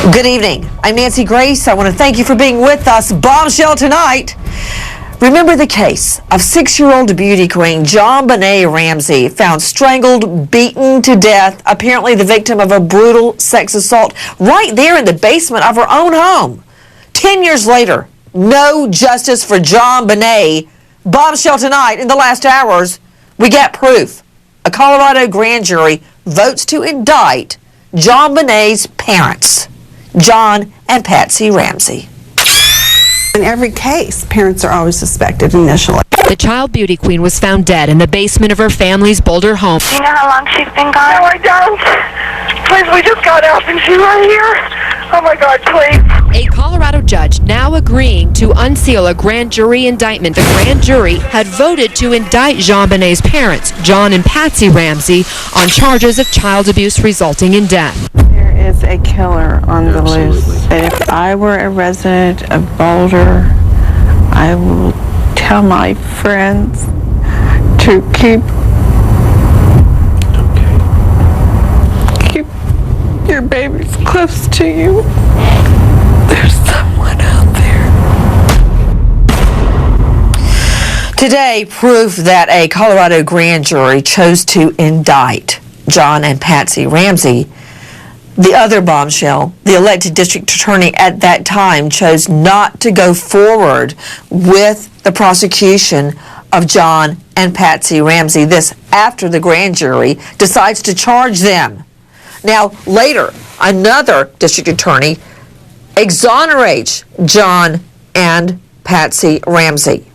Good evening. I'm Nancy Grace. I want to thank you for being with us. Bombshell tonight. Remember the case of 6-year-old beauty queen JonBenet Ramsey, found strangled, beaten to death, apparently the victim of a brutal sex assault right there in the basement of her own home. 10 years later, no justice for JonBenet. Bombshell tonight. In the last hours, we get proof. A Colorado grand jury votes to indict JonBenet's parents, John and Patsy Ramsey. In every case, parents are always suspected initially. The child beauty queen was found dead in the basement of her family's Boulder home. Do you know how long she's been gone? No, I don't. Please, we just got out and she's right here. Oh my God, please. A Colorado judge now agreeing to unseal a grand jury indictment. The grand jury had voted to indict JonBenet's parents, John and Patsy Ramsey, on charges of child abuse resulting in death. There is a killer on the loose. And if I were a resident of Boulder, I will tell my friends to keep your babies close to you. There's someone out there. Today, proof that a Colorado grand jury chose to indict John and Patsy Ramsey. The other bombshell, the elected district attorney at that time chose not to go forward with the prosecution of John and Patsy Ramsey. This after the grand jury decides to charge them. Now, later, another district attorney exonerates John and Patsy Ramsey.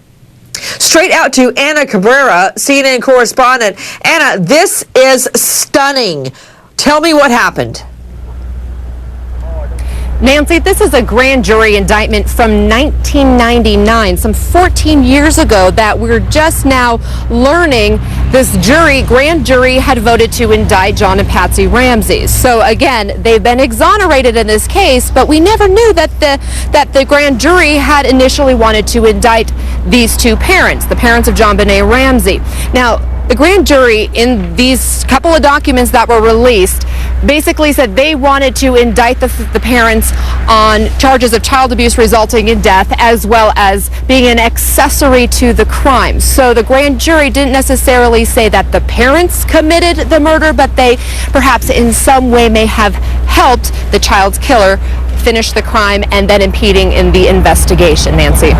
Straight out to Anna Cabrera, CNN correspondent. Anna, this is stunning. Tell me what happened. Nancy, this is a grand jury indictment from 1999, some 14 years ago, that we're just now learning this grand jury had voted to indict John and Patsy Ramsey. So again, they've been exonerated in this case, but we never knew that the grand jury had initially wanted to indict these two parents, the parents of JonBenet Ramsey. Now, the grand jury, in these couple of documents that were released, basically said they wanted to indict the parents on charges of child abuse resulting in death, as well as being an accessory to the crime. So the grand jury didn't necessarily say that the parents committed the murder, but they perhaps in some way may have helped the child's killer finish the crime and then impeding in the investigation. Nancy.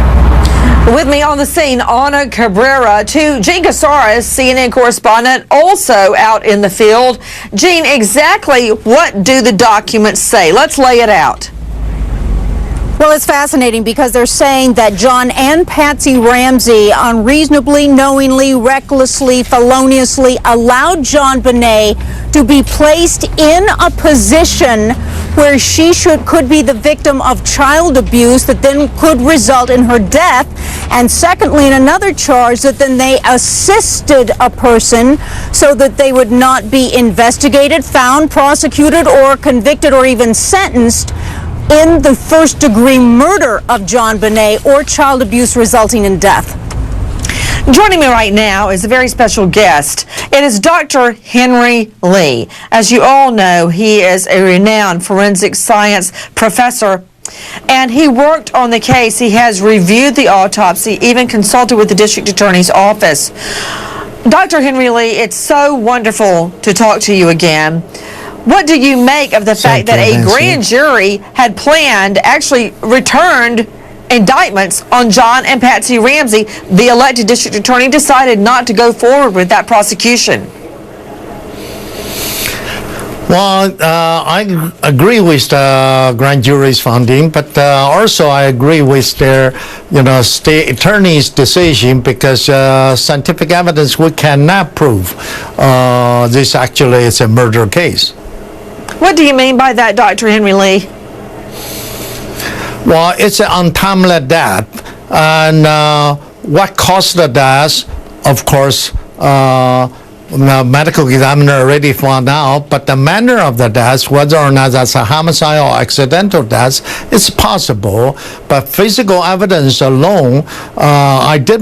With me on the scene, Anna Cabrera, to Gene Casares, CNN correspondent, also out in the field. Gene, exactly what do the documents say? Let's lay it out. Well, it's fascinating because they're saying that John and Patsy Ramsey unreasonably, knowingly, recklessly, feloniously allowed JonBenet to be placed in a position where she could be the victim of child abuse that then could result in her death. And secondly, in another charge, that then they assisted a person so that they would not be investigated, found, prosecuted, or convicted, or even sentenced in the first-degree murder of JonBenet or child abuse resulting in death. Joining me right now is a very special guest. It is Dr. Henry Lee. As you all know, he is a renowned forensic science professor, and he worked on the case. He has reviewed the autopsy, even consulted with the district attorney's office. Dr. Henry Lee, it's so wonderful to talk to you again. What do you make of the fact that a grand jury had planned, actually returned indictments on John and Patsy Ramsey? The elected district attorney decided not to go forward with that prosecution. Well, I agree with the grand jury's finding, but also I agree with their, state attorney's decision, because scientific evidence, we cannot prove this actually is a murder case. What do you mean by that, Dr. Henry Lee? Well, it's an untimely death, and what caused the death, of course, the medical examiner already found out, but the manner of the death, whether or not that's a homicide or accidental death, it's possible. But physical evidence alone, I did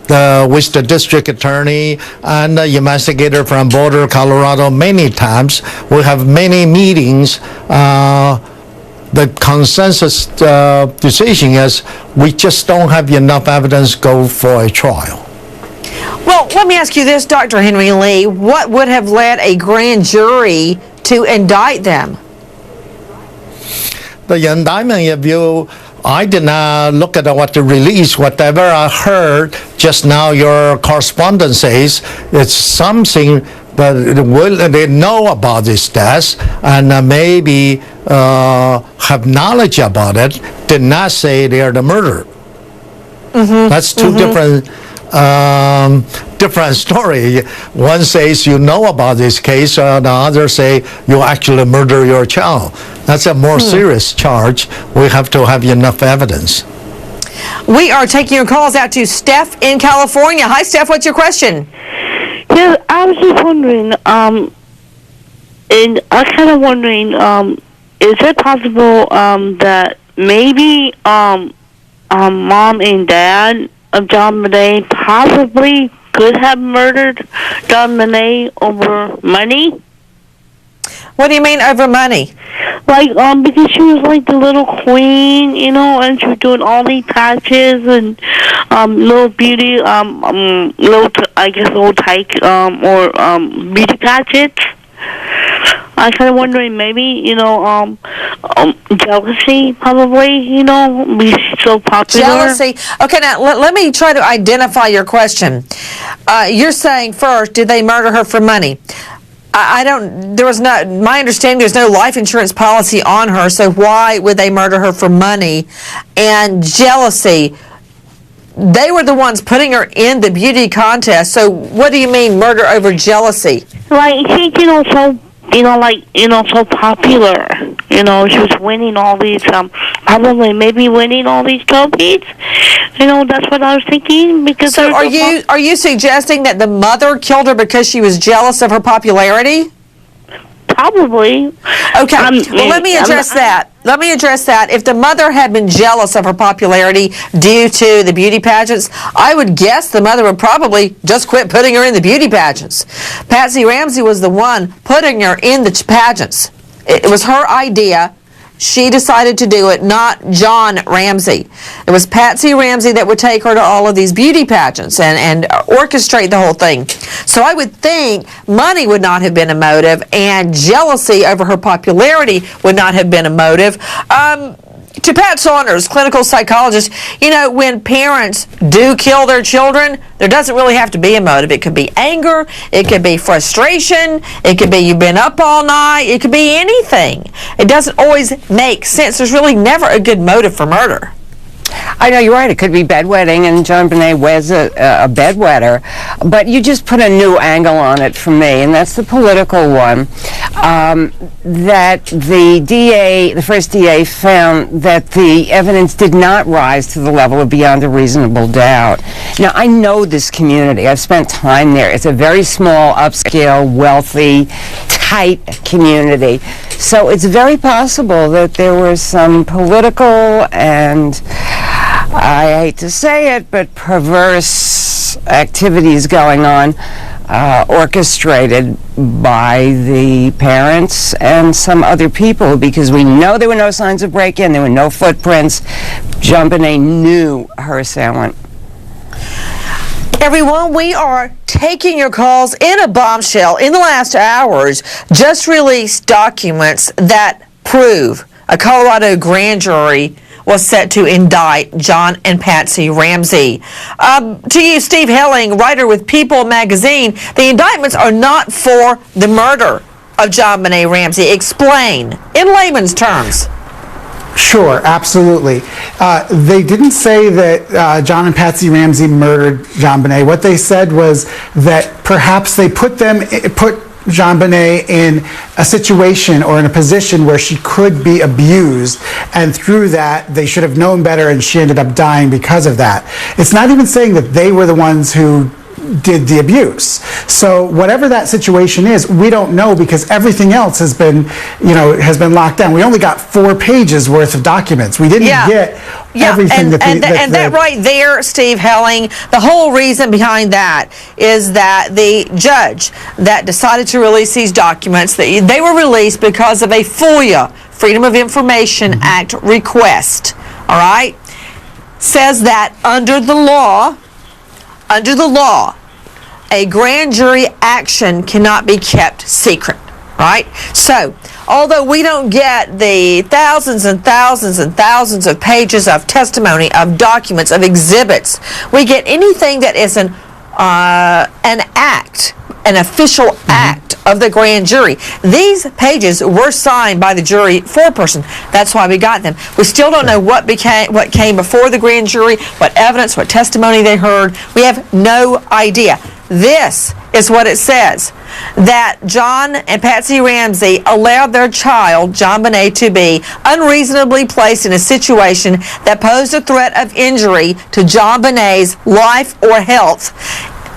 with the district attorney and the investigator from Boulder, Colorado many times. We have many meetings the consensus decision is we just don't have enough evidence to go for a trial. Well, let me ask you this, Dr. Henry Lee. What would have led a grand jury to indict them? The indictment, I did not look at what the release, whatever I heard just now, your correspondent says it's something that they know about this death and maybe have knowledge about it, did not say they are the murderer. That's two different story. One says you know about this case, and the other say you actually murder your child. That's a more serious charge. We have to have enough evidence. We are taking your calls out to Steph in California. Hi, Steph. What's your question? Yeah, I was just wondering, and I was kind of wondering, is it possible that maybe mom and dad of John Bonet possibly could have murdered John Bonet over money? What do you mean over money? Like, because she was like the little queen, you know, and she was doing all these patches and little beauty, little tyke, or beauty patches. I kind of wondering, maybe, you know, jealousy, probably, you know, be so popular. Jealousy. Okay, now let me try to identify your question. You're saying first, did they murder her for money? My understanding, there's no life insurance policy on her, so why would they murder her for money? And jealousy, they were the ones putting her in the beauty contest, so what do you mean murder over jealousy? Like, she's, so popular. You know, she was winning all these, probably maybe winning all these trophies. You know, that's what I was thinking. Because so are you suggesting that the mother killed her because she was jealous of her popularity? Probably. Okay, well, let me address that. Let me address that. If the mother had been jealous of her popularity due to the beauty pageants, I would guess the mother would probably just quit putting her in the beauty pageants. Patsy Ramsey was the one putting her in the pageants. It was her idea. She decided to do it, not John Ramsey. It was Patsy Ramsey that would take her to all of these beauty pageants and orchestrate the whole thing. So I would think money would not have been a motive, and jealousy over her popularity would not have been a motive. To Pat Saunders, clinical psychologist, when parents do kill their children, there doesn't really have to be a motive. It could be anger, it could be frustration, it could be you've been up all night, it could be anything. It doesn't always make sense. There's really never a good motive for murder. I know, you're right. It could be bedwetting, and John Bonet was a bedwetter. But you just put a new angle on it for me, and that's the political one. That the first DA found that the evidence did not rise to the level of beyond a reasonable doubt. Now, I know this community. I've spent time there. It's a very small, upscale, wealthy, tight community. So it's very possible that there was some political and, I hate to say it, but perverse activities going on, orchestrated by the parents and some other people, because we know there were no signs of break-in, there were no footprints. John Bonet knew her assailant. Everyone, we are taking your calls in a bombshell. In the last hours, just released documents that prove a Colorado grand jury was set to indict John and Patsy Ramsey. To you, Steve Helling, writer with People magazine, the indictments are not for the murder of John Bonet Ramsey. Explain, in layman's terms. Sure, absolutely. They didn't say that John and Patsy Ramsey murdered John Bonet. What they said was that perhaps they put John Bonet in a situation or in a position where she could be abused, and through that they should have known better, and she ended up dying because of that. It's not even saying that they were the ones who did the abuse. So whatever that situation is, we don't know, because everything else has been locked down. We only got 4 pages worth of documents. We didn't get everything that right there, Steve Helling, the whole reason behind that is that the judge that decided to release these documents, they were released because of a FOIA Freedom of Information Act request, all right, says that under the law, a grand jury action cannot be kept secret, right? So, although we don't get the thousands and thousands and thousands of pages of testimony, of documents, of exhibits, we get anything that is an act, an official act of the grand jury. These pages were signed by the jury foreperson. That's why we got them. We still don't know what came before the grand jury, what evidence, what testimony they heard. We have no idea. This is what it says, that John and Patsy Ramsey allowed their child, JonBenét, to be unreasonably placed in a situation that posed a threat of injury to JonBenét's life or health,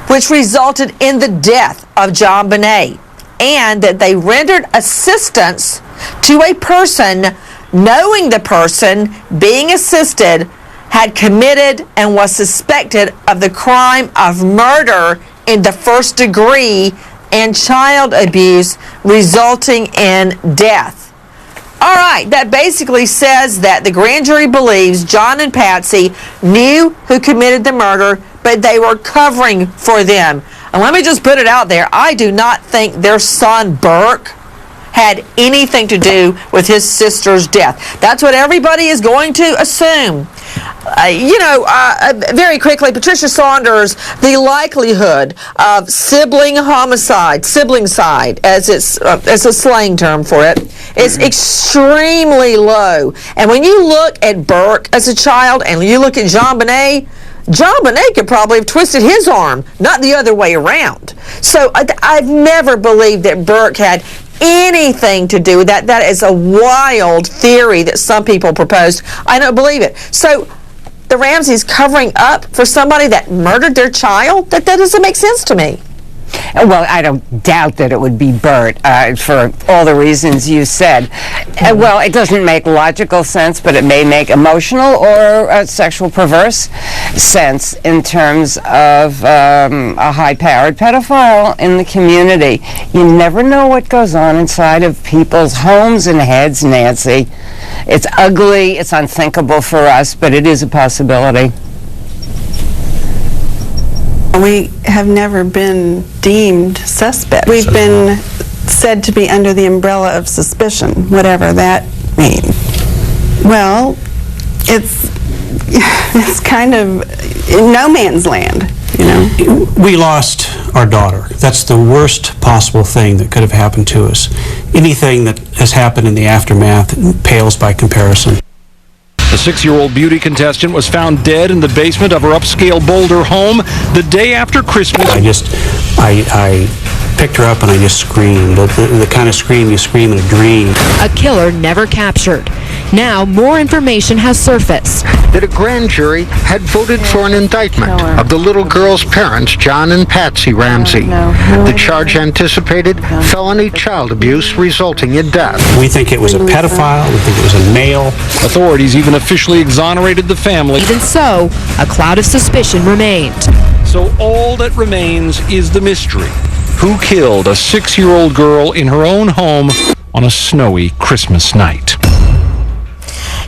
which resulted in the death of JonBenét, and that they rendered assistance to a person knowing the person being assisted had committed and was suspected of the crime of murder in the first degree and child abuse resulting in death. All right, that basically says that the grand jury believes John and Patsy knew who committed the murder, but they were covering for them. And let me just put it out there, I do not think their son Burke had anything to do with his sister's death. That's what everybody is going to assume. Very quickly, Patricia Saunders, the likelihood of sibling homicide, sibling-cide, as it's a slang term for it, is extremely low. And when you look at Burke as a child and you look at JonBenét could probably have twisted his arm, not the other way around. So I've never believed that Burke had anything to do with that. That is a wild theory that some people proposed. I don't believe it. So the Ramseys covering up for somebody that murdered their child? That doesn't make sense to me. Well, I don't doubt that it would be Bert for all the reasons you said. Well, it doesn't make logical sense, but it may make emotional or sexual perverse sense in terms of a high-powered pedophile in the community. You never know what goes on inside of people's homes and heads, Nancy. It's ugly, it's unthinkable for us, but it is a possibility. We have never been deemed suspect. We've been said to be under the umbrella of suspicion, whatever that means. Well, it's kind of in no man's land, you know. We lost our daughter. That's the worst possible thing that could have happened to us. Anything that has happened in the aftermath pales by comparison. A 6-year-old beauty contestant was found dead in the basement of her upscale Boulder home the day after Christmas. I picked her up and I just screamed. The kind of scream you scream in a dream. A killer never captured. Now, more information has surfaced. That a grand jury had voted for an indictment of the little girl's parents, John and Patsy Ramsey. The charge anticipated felony child abuse resulting in death. We think it was a pedophile. We think it was a male. Authorities even officially exonerated the family. Even so, a cloud of suspicion remained. So all that remains is the mystery. Who killed a 6-year-old girl in her own home on a snowy Christmas night?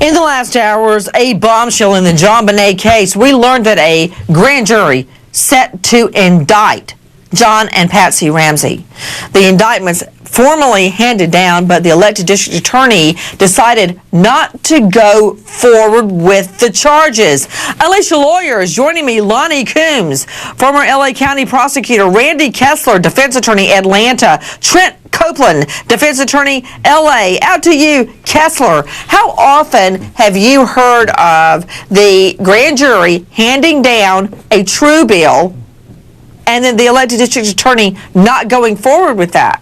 In the last hours, a bombshell in the JonBenét case. We learned that a grand jury set to indict John and Patsy Ramsey. The indictment's formally handed down, but the elected district attorney decided not to go forward with the charges. Alicia Lawyer is joining me. Lonnie Coombs, former LA County prosecutor, Randy Kessler, defense attorney, Atlanta, Trent Copeland, defense attorney, LA. Out to you, Kessler. How often have you heard of the grand jury handing down a true bill and then the elected district attorney not going forward with that?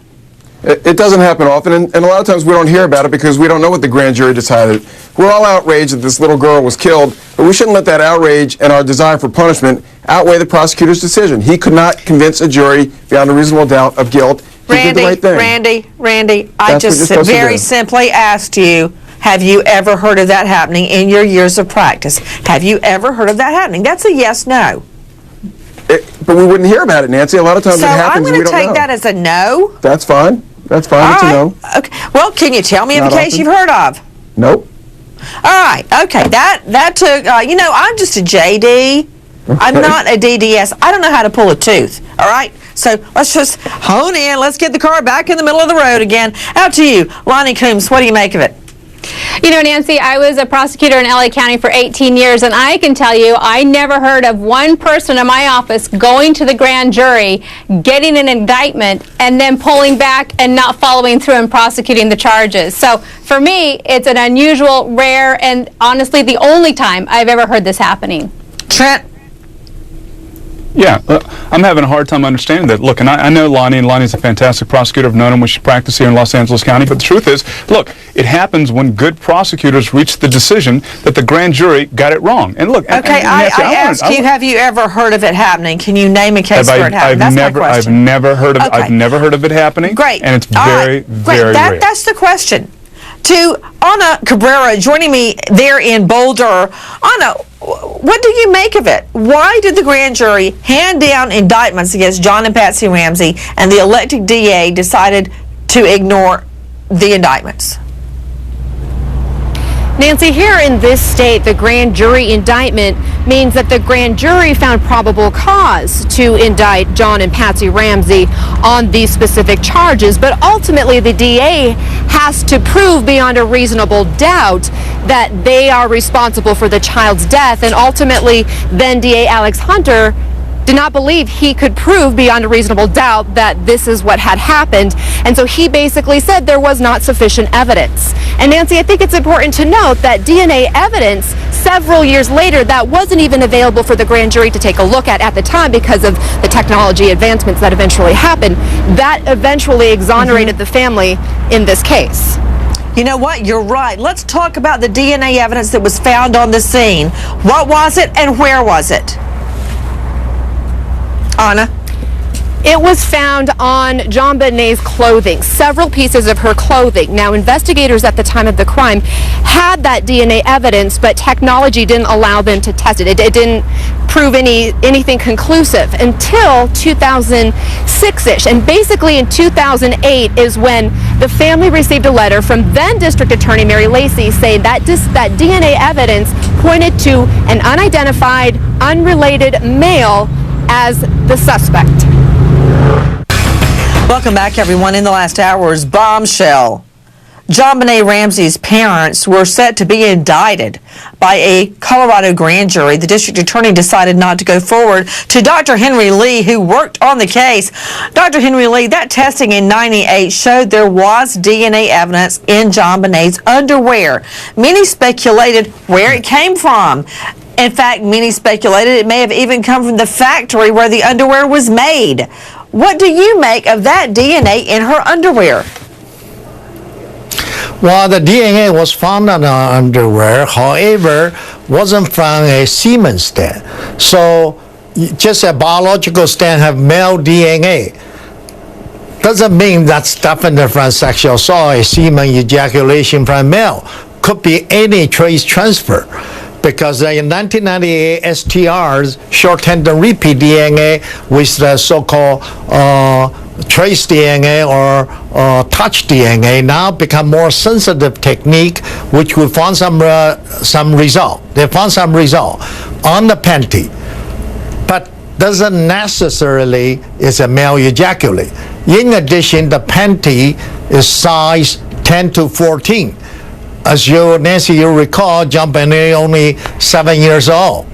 It doesn't happen often, and a lot of times we don't hear about it because we don't know what the grand jury decided. We're all outraged that this little girl was killed, but we shouldn't let that outrage and our desire for punishment outweigh the prosecutor's decision. He could not convince a jury beyond a reasonable doubt of guilt. He did the right thing. Randy, I just very simply asked you, have you ever heard of that happening in your years of practice? Have you ever heard of that happening? That's a yes, no. But we wouldn't hear about it, Nancy. A lot of times it happens and we don't know. So I'm going to take that as a no. That's fine. That's fine All to right. know. Okay. Well, can you tell me of a Not case often. you've heard of? Nope. All right. Okay. That took. I'm just a JD. I'm Okay. not a DDS. I don't know how to pull a tooth. All right. So let's just hone in. Let's get the car back in the middle of the road again. Out to you, Lonnie Coombs. What do you make of it? You know, Nancy, I was a prosecutor in LA County for 18 years, and I can tell you I never heard of one person in my office going to the grand jury, getting an indictment, and then pulling back and not following through and prosecuting the charges. So for me, it's an unusual, rare, and honestly the only time I've ever heard this happening. Trent? Yeah, I'm having a hard time understanding that. Look, and I know Lonnie, and Lonnie's a fantastic prosecutor. I've known him when she practiced here in Los Angeles County. But the truth is, look, it happens when good prosecutors reach the decision that the grand jury got it wrong. And look, Okay, I asked you, have you ever heard of it happening? Can you name a case where it happened? That's my question. I've never heard of. Okay. I've never heard of it happening. Great. And it's All very, right. very Great. rare. That's the question. To Ana Cabrera, joining me there in Boulder. Ana, what do you make of it? Why did the grand jury hand down indictments against John and Patsy Ramsey, and the elected DA decided to ignore the indictments? Nancy, here in this state, the grand jury indictment means that the grand jury found probable cause to indict John and Patsy Ramsey on these specific charges, but ultimately the DA has to prove beyond a reasonable doubt that they are responsible for the child's death, and ultimately then DA Alex Hunter did not believe he could prove beyond a reasonable doubt that this is what had happened. And so he basically said there was not sufficient evidence. And Nancy, I think it's important to note that DNA evidence several years later that wasn't even available for the grand jury to take a look at the time because of the technology advancements that eventually happened, that eventually exonerated the family in this case. You know what? You're right. Let's talk about the DNA evidence that was found on the scene. What was it and where was it? Ana? It was found on John Benet's clothing, several pieces of her clothing. Now, investigators at the time of the crime had that DNA evidence, but technology didn't allow them to test it. It didn't prove anything conclusive until 2006-ish. And basically in 2008 is when the family received a letter from then District Attorney Mary Lacy saying that that DNA evidence pointed to an unidentified, unrelated male as the suspect. Welcome back, everyone. In the last hour's bombshell, John Benet Ramsey's parents were set to be indicted by a Colorado grand jury. The district attorney decided not to go forward. To Dr. Henry Lee, who worked on the case, Dr. Henry Lee, that testing in '98 showed there was DNA evidence in John Benet's underwear. Many speculated where it came from. In fact, many speculated it may have even come from the factory where the underwear was made. What do you make of that DNA in her underwear? Well, the DNA was found on her underwear, however, wasn't from a semen stand. So just a biological stand have male DNA. Doesn't mean that's definitely from sexual assault, semen ejaculation from male. Could be any trace transfer. Because in 1998, STRs, short tandem repeat DNA, with the so-called trace DNA or touch DNA, now become more sensitive technique, which we found some result. They found some result on the panty, but doesn't necessarily is a male ejaculate. In addition, the panty is size 10 to 14. As you, Nancy, you recall, John Benet only 7 years old.